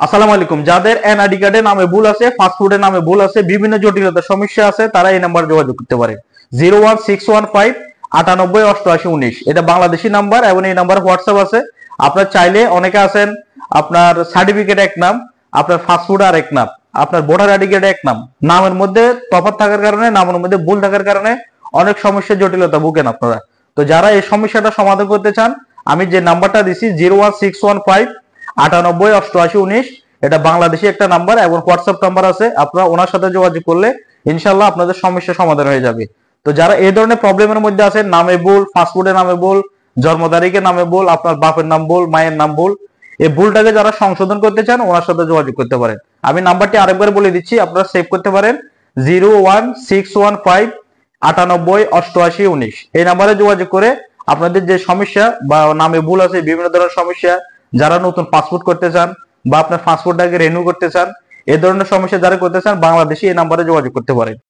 আসসালামু আলাইকুম। যাদের এনআইডি কার্ডের নামে ভুল আছে, ফাস্টফুডের নামে ভুল আছে, বিভিন্ন জটিলতার সমস্যা আছে, তারা এই নাম্বার যোগাযোগ করতে পারে। 01615 98 88 19। এটা বাংলাদেশি নাম্বার এবং এই নাম্বার হোয়াটসঅ্যাপ আছে। আপনার চাইলে অনেকে আছেন, আপনার সার্টিফিকেট এক নাম, আপনার ফাস্টফুড আর এক নাম, আপনার ভোটার আইডি কার্ড এক নাম, নামের মধ্যে তফাৎ থাকার কারণে, নামের মধ্যে ভুল থাকার কারণে অনেক সমস্যা জটিলতা ভুগেন আপনারা। তো যারা এই সমস্যাটা সমাধান করতে চান, আমি যে নাম্বারটা দিছি 01615 98 88 19, এটা বাংলাদেশি একটা নাম্বার এবং হোয়াটসঅ্যাপ নাম্বার আছে। আপনারা ওনার সাথে যোগাযোগ করলে ইনশাল্লাহ আপনাদের সমস্যা সমাধান হয়ে যাবে। তো যারা এই ধরনের প্রবলেমের মধ্যে আছেন, নামে ভুল, ফাস্টফুডের নামে ভুল, জন্ম তারিখের নামে ভুল, আপনার বাপের নাম ভুল, মায়ের নাম ভুল, এই ভুলটাকে যারা সংশোধন করতে চান ওনার সাথে যোগাযোগ করতে পারেন। আমি নাম্বারটি আরেকবার বলে দিচ্ছি, আপনারা সেভ করতে পারেন। 01615 98 88 19। এই নাম্বারে যোগাযোগ করে আপনাদের যে সমস্যা বা নামে ভুল আছে, বিভিন্ন ধরনের সমস্যা, যারা নতুন পাসপোর্ট করতে চান বা আপনার পাসপোর্টটাকে রিনিউ করতে চান, এই ধরনের সমস্যা যারা করতে চান, বাংলাদেশি এই নাম্বারে যোগাযোগ করতে পারেন।